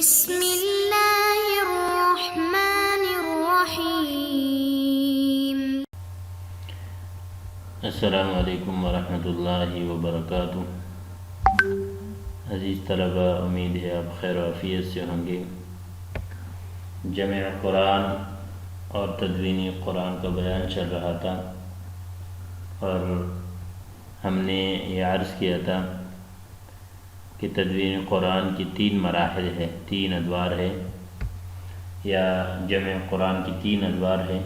بسم اللہ الرحمن الرحیم۔ السلام علیکم ورحمۃ اللہ وبرکاتہ۔ عزیز طلبہ، امید ہے آپ خیر و عافیت سے ہوں گے۔ جمع قرآن اور تدوین قرآن کا بیان چل رہا تھا اور ہم نے یہ عرض کیا تھا کہ تدوین قرآن کی 3 مراحل ہے، 3 ادوار ہے، یا جمع قرآن کی 3 ادوار ہے،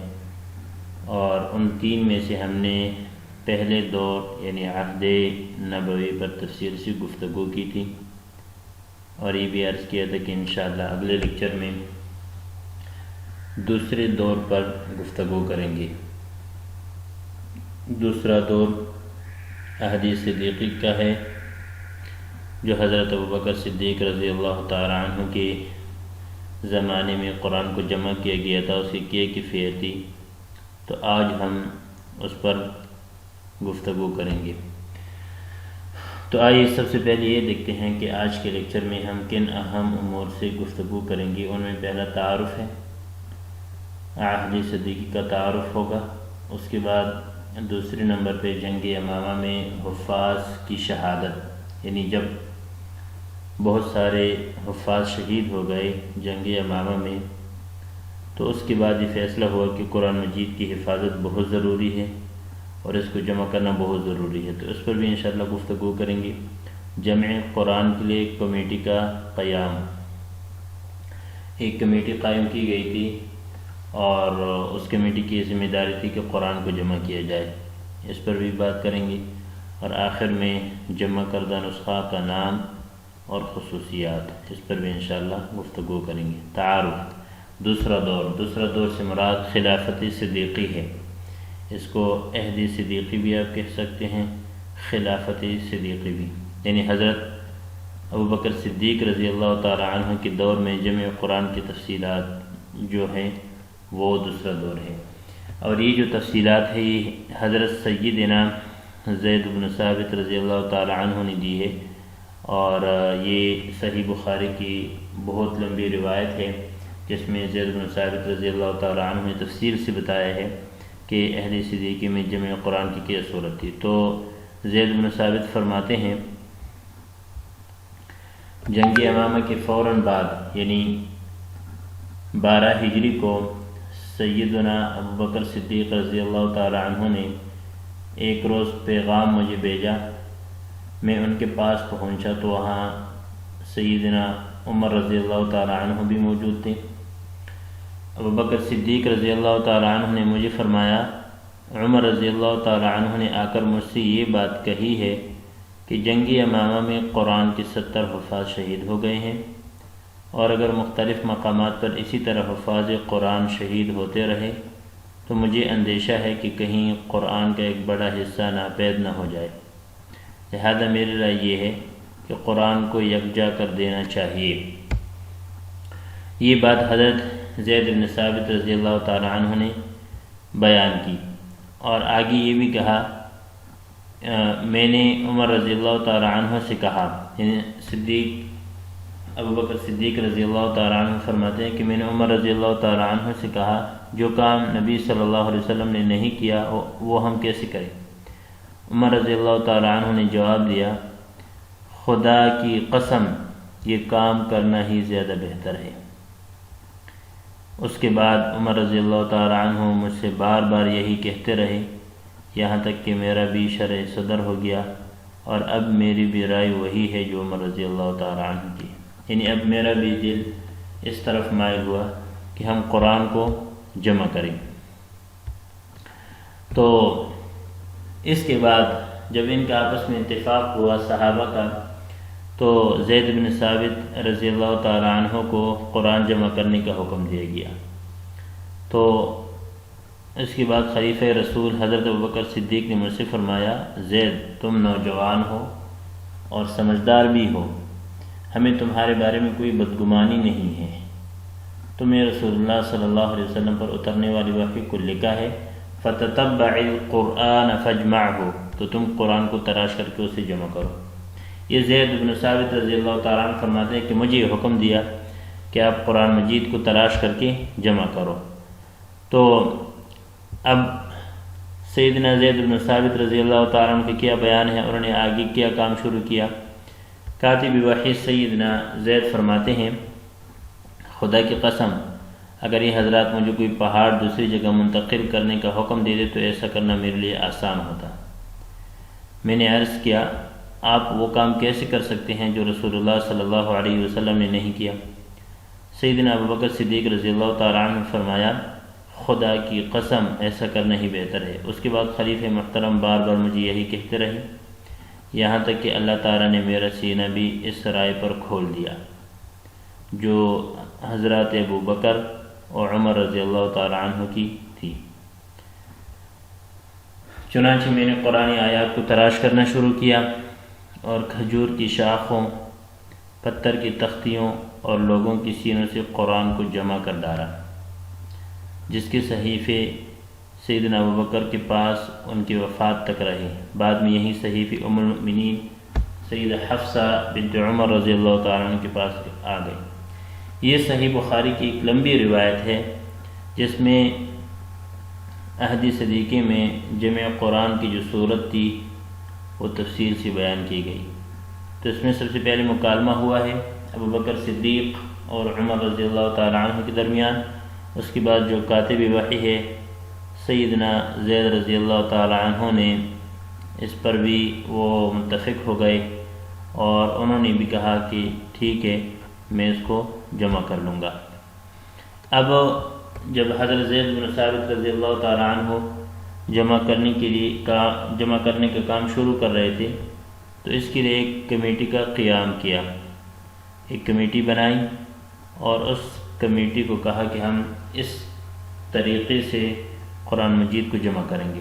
اور ان 3 میں سے ہم نے پہلے دور یعنی عہد نبوی پر تفصیل سے گفتگو کی تھی، اور یہ بھی عرض کیا تھا کہ انشاءاللہ اگلے لیکچر میں دوسرے دور پر گفتگو کریں گے۔ دوسرا دور عہد صدیقی کا ہے، جو حضرت ابوبکر صدیق رضی اللہ تعالی عنہ کے زمانے میں قرآن کو جمع کیا گیا تھا، اس کی کیا کیفیت تھی، تو آج ہم اس پر گفتگو کریں گے۔ تو آئیے سب سے پہلے یہ دیکھتے ہیں کہ آج کے لیکچر میں ہم کن اہم امور سے گفتگو کریں گے۔ ان میں پہلا تعارف ہے، عہد صدیقی کا تعارف ہوگا۔ اس کے بعد دوسرے نمبر پہ جنگ یمامہ میں حفاظ کی شہادت، یعنی جب بہت سارے حفاظ شہید ہو گئے جنگ یمامہ میں، تو اس کے بعد یہ فیصلہ ہوا کہ قرآن مجید کی حفاظت بہت ضروری ہے اور اس کو جمع کرنا بہت ضروری ہے، تو اس پر بھی انشاءاللہ گفتگو کریں گے۔ جمع قرآن کے لیے ایک کمیٹی کا قیام، ایک کمیٹی قائم کی گئی تھی، اور اس کمیٹی کی ذمہ داری تھی کہ قرآن کو جمع کیا جائے، اس پر بھی بات کریں گے، اور آخر میں جمع کردہ نسخہ کا نام اور خصوصیات، اس پر بھی انشاءاللہ گفتگو کریں گے۔ تعارف، دوسرا دور سے مراد خلافت صدیقی ہے، اس کو عہد صدیقی بھی آپ کہہ سکتے ہیں، خلافت صدیقی بھی، یعنی حضرت ابوبکر صدیق رضی اللہ تعالی عنہ کے دور میں جمع قرآن کی تفصیلات جو ہیں وہ دوسرا دور ہے، اور یہ جو تفصیلات ہے یہ حضرت سیدنا زید بن ثابت رضی اللہ تعالی عنہ نے دی ہے، اور یہ صحیح بخاری کی بہت لمبی روایت ہے جس میں زید بن ثابت رضی اللہ تعالی عنہ نے تفصیل سے بتایا ہے کہ عہد صدیقی میں جمع قرآن کی کیا صورت تھی۔ تو زید بن ثابت فرماتے ہیں جنگ یمامہ کے فوراً بعد یعنی 12 ہجری کو سیدنا ابوبکر صدیق رضی اللہ تعالی عنہ نے ایک روز پیغام مجھے بھیجا، میں ان کے پاس پہنچا تو وہاں سیدنا عمر رضی اللہ تعالی عنہ بھی موجود تھے۔ ابوبکر صدیق رضی اللہ تعالی عنہ نے مجھے فرمایا، عمر رضی اللہ تعالی عنہ نے آ کر مجھ سے یہ بات کہی ہے کہ جنگ یمامہ میں قرآن کے 70 حفاظ شہید ہو گئے ہیں، اور اگر مختلف مقامات پر اسی طرح حفاظ قرآن شہید ہوتے رہے تو مجھے اندیشہ ہے کہ کہیں قرآن کا ایک بڑا حصہ ناپید نہ ہو جائے، لہذا میری رائے یہ ہے کہ قرآن کو یکجا کر دینا چاہیے۔ یہ بات حضرت زید بن ثابت رضی اللہ تعالی عنہ نے بیان کی، اور آگے یہ بھی کہا میں نے عمر رضی اللہ تعالی عنہ سے کہا، یعنی ابوبکر صدیق رضی اللہ تعالی عنہ فرماتے ہیں کہ میں نے عمر رضی اللہ تعالی عنہ سے کہا جو کام نبی صلی اللہ علیہ وسلم نے نہیں کیا وہ ہم کیسے کریں؟ عمر رضی اللہ تعالی عنہ نے جواب دیا، خدا کی قسم یہ کام کرنا ہی زیادہ بہتر ہے۔ اس کے بعد عمر رضی اللہ تعالی عنہ مجھ سے بار بار یہی کہتے رہے، یہاں تک کہ میرا بھی شرح صدر ہو گیا، اور اب میری بھی رائے وہی ہے جو عمر رضی اللہ تعالی عنہ کی، یعنی اب میرا بھی دل اس طرف مائل ہوا کہ ہم قرآن کو جمع کریں۔ تو اس کے بعد جب ان کا آپس میں اتفاق ہوا صحابہ کا، تو زید بن ثابت رضی اللہ تعالی عنہ کو قرآن جمع کرنے کا حکم دیا گیا۔ تو اس کے بعد خلیفہ رسول حضرت ابوبکر صدیق نے مجھ سے فرمایا، زید تم نوجوان ہو اور سمجھدار بھی ہو، ہمیں تمہارے بارے میں کوئی بدگمانی نہیں ہے، تمہیں رسول اللہ صلی اللہ علیہ وسلم پر اترنے والی وحی کو لکھا ہے فَتَتَبَّعِ الْقُرْآنَ فَاجْمَعْهُ، تو تم قرآن کو تراش کر کے اسے جمع کرو۔ یہ زید بن ثابت رضی اللہ تعالیٰ عنہ فرماتے ہیں کہ مجھے یہ حکم دیا کہ آپ قرآن مجید کو تلاش کر کے جمع کرو۔ تو اب سیدنا زید بن ثابت رضی اللہ تعالیٰ عنہ کا کیا بیان ہے، انہوں نے آگے کیا کام شروع کیا۔ کاتب وحی سیدنا زید فرماتے ہیں، خدا کی قسم اگر یہ حضرات مجھے کوئی پہاڑ دوسری جگہ منتقل کرنے کا حکم دے دے تو ایسا کرنا میرے لیے آسان ہوتا۔ میں نے عرض کیا، آپ وہ کام کیسے کر سکتے ہیں جو رسول اللہ صلی اللہ علیہ وسلم نے نہیں کیا؟ سیدنا ابوبکر صدیق رضی اللہ تعالیٰ عنہ نے فرمایا، خدا کی قسم ایسا کرنا ہی بہتر ہے۔ اس کے بعد خلیفہ محترم بار بار مجھے یہی کہتے رہے، یہاں تک کہ اللہ تعالیٰ نے میرا سینہ بھی اس رائے پر کھول دیا جو حضرات ابوبکر اور عمر رضی اللہ تعالیٰ عنہ کی تھی۔ چنانچہ میں نے قرآن آیات کو تلاش کرنا شروع کیا اور کھجور کی شاخوں، پتھر کی تختیوں اور لوگوں کی سینوں سے قرآن کو جمع کر ڈالا، جس کے صحیفے سیدنا ابوبکر کے پاس ان کی وفات تک رہے۔ بعد میں یہی صحیفے ام المؤمنین سیدہ حفصہ بنت عمر رضی اللہ تعالیٰ عنہ کے پاس آ گئے۔ یہ صحیح بخاری کی ایک لمبی روایت ہے جس میں عہد صدیقی میں جمع قرآن کی جو صورت تھی وہ تفصیل سے بیان کی گئی۔ تو اس میں سب سے پہلے مکالمہ ہوا ہے ابوبکر صدیق اور عمر رضی اللہ تعالیٰ عنہ کے درمیان۔ اس کے بعد جو کاتب وحی ہے سیدنا زید رضی اللہ تعالیٰ عنہ نے اس پر بھی وہ متفق ہو گئے اور انہوں نے بھی کہا کہ ٹھیک ہے میں اس کو جمع کر لوں گا۔ اب جب حضرت زید بن ثابت رضی اللہ تعالیٰ عنہ جمع کرنے کا کام شروع کر رہے تھے تو اس کے لیے ایک کمیٹی کا قیام کیا، ایک کمیٹی بنائی اور اس کمیٹی کو کہا کہ ہم اس طریقے سے قرآن مجید کو جمع کریں گے۔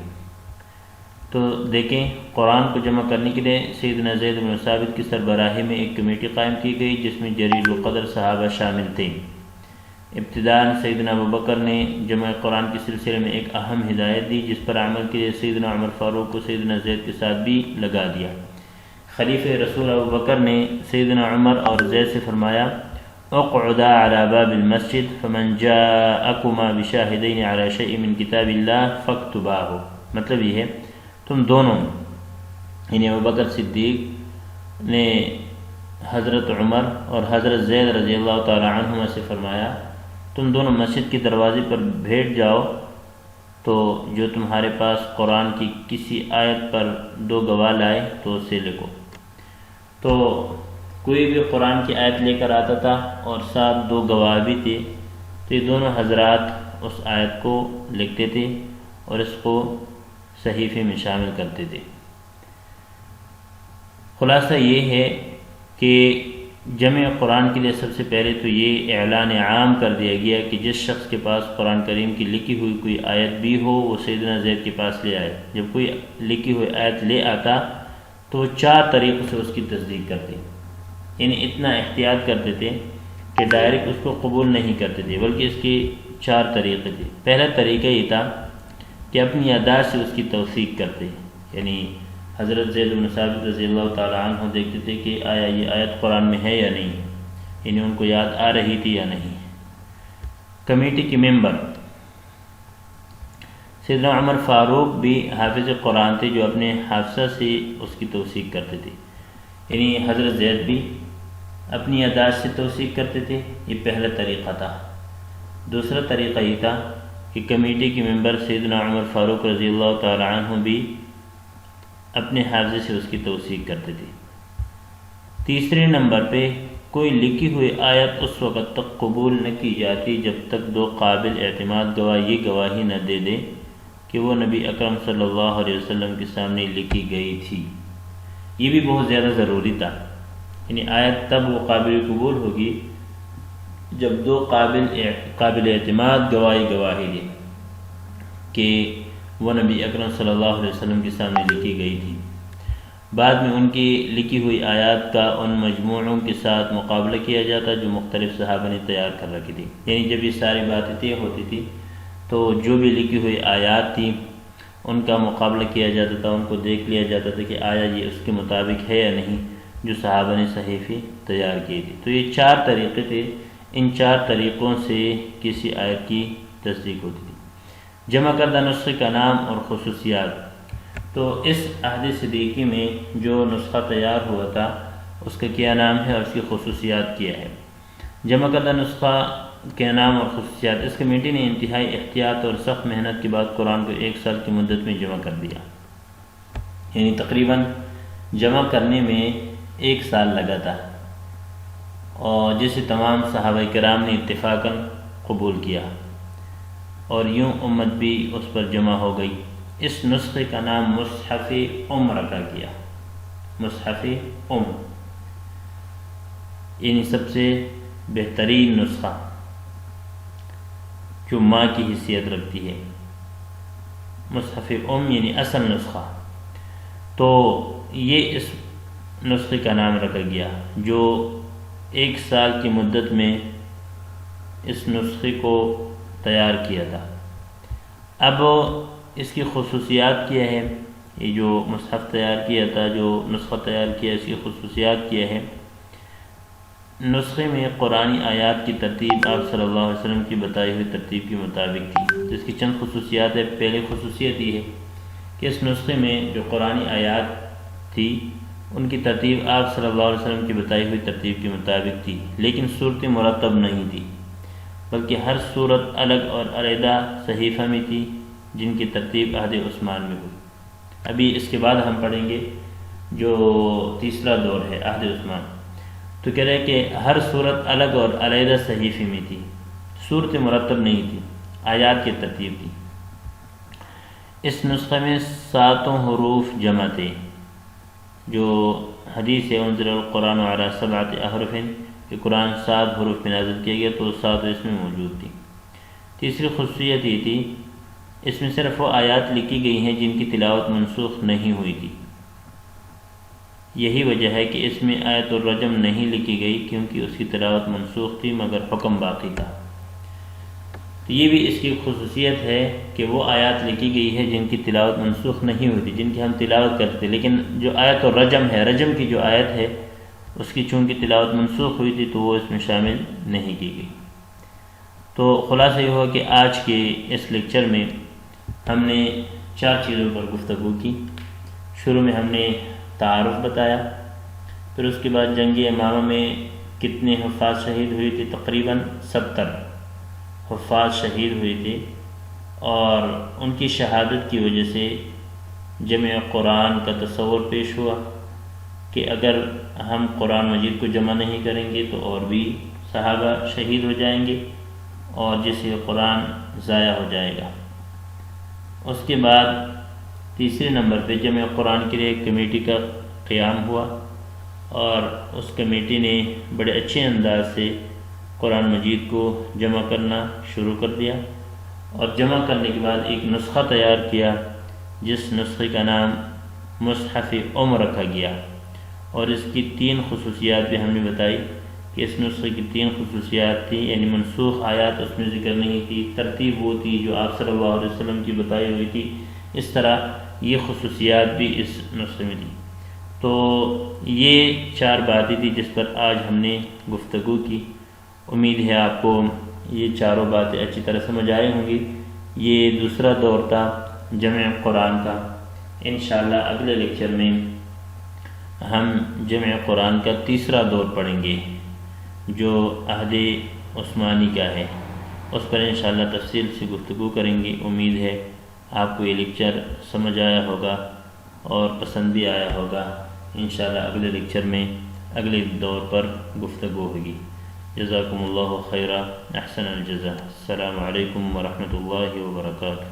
تو دیکھیں، قرآن کو جمع کرنے کے لیے سیدنا زید بن ثابت کی سربراہی میں ایک کمیٹی قائم کی گئی جس میں جلیل القدر صحابہ شامل تھے۔ ابتداءً سیدنا ابوبکر نے جمع قرآن کے سلسلے میں ایک اہم ہدایت دی جس پر عمل کے لیے سیدنا عمر فاروق کو سیدنا زید کے ساتھ بھی لگا دیا۔ خلیفہ رسول ابوبکر نے سیدنا عمر اور زید سے فرمایا، اقعدا علی باب المسجد فمن جاءکما بشاہدین علی شیء من کتاب اللہ فاکتباہ۔ مطلب یہ ہے تم دونوں، یعنی ابوبکر صدیق نے حضرت عمر اور حضرت زید رضی اللہ تعالی عنہما سے فرمایا، تم دونوں مسجد کے دروازے پر بیٹھ جاؤ تو جو تمہارے پاس قرآن کی کسی آیت پر 2 گواہ لائے تو اسے لکھو۔ تو کوئی بھی قرآن کی آیت لے کر آتا تھا اور ساتھ 2 گواہ بھی تھے، تو یہ دونوں حضرات اس آیت کو لکھتے تھے اور اس کو صحیفے میں شامل کرتے تھے۔ خلاصہ یہ ہے کہ جمع قرآن کے لیے سب سے پہلے تو یہ اعلان عام کر دیا گیا کہ جس شخص کے پاس قرآن کریم کی لکھی ہوئی کوئی آیت بھی ہو وہ سیدنا زید کے پاس لے آئے۔ جب کوئی لکھی ہوئی آیت لے آتا تو وہ 4 طریقوں سے اس کی تصدیق کرتے، یعنی اتنا احتیاط کرتے تھے کہ ڈائریکٹ اس کو قبول نہیں کرتے تھے، بلکہ اس کے 4 طریقے تھے۔ پہلا طریقہ یہ تھا کہ اپنی یادداشت سے اس کی توثیق کرتے، یعنی حضرت زید بن ثابت رضی اللہ تعالیٰ عنہ دیکھتے تھے کہ آیا یہ آیت قرآن میں ہے یا نہیں، یعنی ان کو یاد آ رہی تھی یا نہیں۔ کمیٹی کے ممبر سیدنا عمر فاروق بھی حافظ قرآن تھے جو اپنے حافظہ سے اس کی توثیق کرتے تھے، یعنی حضرت زید بھی اپنی یادداشت سے توثیق کرتے تھے۔ یہ پہلا طریقہ تھا۔ دوسرا طریقہ یہ تھا کہ کمیٹی کے ممبر سیدنا عمر فاروق رضی اللہ تعالیٰ عنہ بھی اپنے حافظے سے اس کی توثیق کرتے تھے۔ تیسرے نمبر پہ کوئی لکھی ہوئی آیت اس وقت تک قبول نہ کی جاتی جب تک 2 قابل اعتماد گواہ یہ گواہی نہ دے دے کہ وہ نبی اکرم صلی اللہ علیہ وسلم کے سامنے لکھی گئی تھی۔ یہ بھی بہت زیادہ ضروری تھا، یعنی آیت تب وہ قابل قبول ہوگی جب 2 قابل اعتماد گواہی دے کہ وہ نبی اکرم صلی اللہ علیہ وسلم کے سامنے لکھی گئی تھی۔ بعد میں ان کی لکھی ہوئی آیات کا ان مجموعوں کے ساتھ مقابلہ کیا جاتا جو مختلف صحابہ نے تیار کر رکھی تھی، یعنی جب یہ ساری باتیں طے ہوتی تھی تو جو بھی لکھی ہوئی آیات تھی ان کا مقابلہ کیا جاتا تھا، ان کو دیکھ لیا جاتا تھا کہ آیا یہ اس کے مطابق ہے یا نہیں جو صحابہ نے صحیفے تیار کیے تھے۔ تو یہ 4 طریقے تھے، ان 4 طریقوں سے کسی آیت کی تصدیق ہوتی تھی۔ جمع کردہ نسخے کا نام اور خصوصیات۔ تو اس عہد صدیقی میں جو نسخہ تیار ہوا تھا اس کا کیا نام ہے اور اس کی خصوصیات کیا ہے۔ جمع کردہ نسخہ کے نام اور خصوصیات۔ اس کمیٹی نے انتہائی احتیاط اور سخت محنت کے بعد قرآن کو 1 سال کی مدت میں جمع کر دیا، یعنی تقریباً جمع کرنے میں 1 سال لگا تھا، اور جسے تمام صحابہ کرام نے اتفاقاً قبول کیا، اور یوں امت بھی اس پر جمع ہو گئی۔ اس نسخے کا نام مصحف رکھا گیا، مصحف یعنی سب سے بہترین نسخہ جو ماں کی حیثیت رکھتی ہے، مصحف یعنی اصل نسخہ۔ تو یہ اس نسخے کا نام رکھا گیا جو 1 سال کی مدت میں اس نسخے کو تیار کیا تھا۔ اب اس کی خصوصیات کیا ہے؟ یہ جو مصحف تیار کیا تھا، جو نسخہ تیار کیا، اس کی خصوصیات کیا ہے؟ نسخے میں قرآنی آیات کی ترتیب آپ صلی اللہ علیہ وسلم کی بتائی ہوئی ترتیب کے مطابق تھی۔ جس کی چند خصوصیات ہے۔ پہلی خصوصیت یہ ہے کہ اس نسخے میں جو قرآنی آیات تھی ان کی ترتیب آپ صلی اللہ علیہ وسلم کی بتائی ہوئی ترتیب کے مطابق تھی، لیکن صورتیں مرتب نہیں تھی، بلکہ ہر صورت الگ اور علیحدہ صحیفہ میں تھی، جن کی ترتیب عہد عثمان میں ہوئی۔ ابھی اس کے بعد ہم پڑھیں گے جو تیسرا دور ہے عہد عثمان۔ تو کہہ رہے کہ ہر صورت الگ اور علیحدہ صحیفے میں تھی، صورت مرتب نہیں تھی، آیات کی ترتیب تھی۔ اس نسخے میں 7 حروف جمع تھے، جو حدیث ہے انزل القرآن علی 7 احرف، کہ قرآن 7 حروف میں نازل کیا گیا، تو 7 اس میں موجود تھی۔ تیسری خصوصیت یہ تھی اس میں صرف وہ آیات لکھی گئی ہیں جن کی تلاوت منسوخ نہیں ہوئی تھی۔ یہی وجہ ہے کہ اس میں آیت الرجم نہیں لکھی گئی، کیونکہ اس کی تلاوت منسوخ تھی مگر حکم باقی تھا۔ تو یہ بھی اس کی خصوصیت ہے کہ وہ آیات لکھی گئی ہے جن کی تلاوت منسوخ نہیں ہوئی تھی، جن کی ہم تلاوت کرتے تھے، لیکن جو آیت الرجم ہے، رجم کی جو آیت ہے، اس کی چونکہ تلاوت منسوخ ہوئی تھی تو وہ اس میں شامل نہیں کی گئی۔ تو خلاصہ یہ ہوا کہ آج کے اس لیکچر میں ہم نے 4 چیزوں پر گفتگو کی۔ شروع میں ہم نے تعارف بتایا، پھر اس کے بعد جنگ یمامہ میں کتنے حفاظ شہید ہوئے تھے؟ تقریباً 70 حفاظ شہید ہوئے تھے، اور ان کی شہادت کی وجہ سے جمع قرآن کا تصور پیش ہوا کہ اگر ہم قرآن مجید کو جمع نہیں کریں گے تو اور بھی صحابہ شہید ہو جائیں گے، اور جس سے قرآن ضائع ہو جائے گا۔ اس کے بعد تیسرے نمبر پہ جمع قرآن کے لیے ایک کمیٹی کا قیام ہوا، اور اس کمیٹی نے بڑے اچھے انداز سے قرآن مجید کو جمع کرنا شروع کر دیا، اور جمع کرنے کے بعد ایک نسخہ تیار کیا جس نسخے کا نام مصحف رکھا گیا، اور اس کی 3 خصوصیات بھی ہم نے بتائی کہ اس نسخے کی 3 خصوصیات تھیں، یعنی منسوخ آیات اس میں ذکر نہیں تھی، ترتیب وہ تھی جو آپ صلی اللہ علیہ وسلم کی بتائی ہوئی تھی، اس طرح یہ خصوصیات بھی اس نسخے میں تھی۔ تو یہ 4 باتیں تھی جس پر آج ہم نے گفتگو کی۔ امید ہے آپ کو یہ 4 باتیں اچھی طرح سمجھ آئی ہوں گی۔ یہ دوسرا دور تھا جمع قرآن کا۔ انشاءاللہ اگلے لیکچر میں ہم جمع قرآن کا تیسرا دور پڑھیں گے جو عہد عثمانی کا ہے، اس پر انشاءاللہ تفصیل سے گفتگو کریں گے۔ امید ہے آپ کو یہ لیکچر سمجھ آیا ہوگا اور پسند بھی آیا ہوگا۔ انشاءاللہ اگلے لیکچر میں اگلے دور پر گفتگو ہوگی۔ جزاکم اللہ خیرا، احسن الجزا۔ السلام علیکم ورحمۃ اللہ وبرکاتہ۔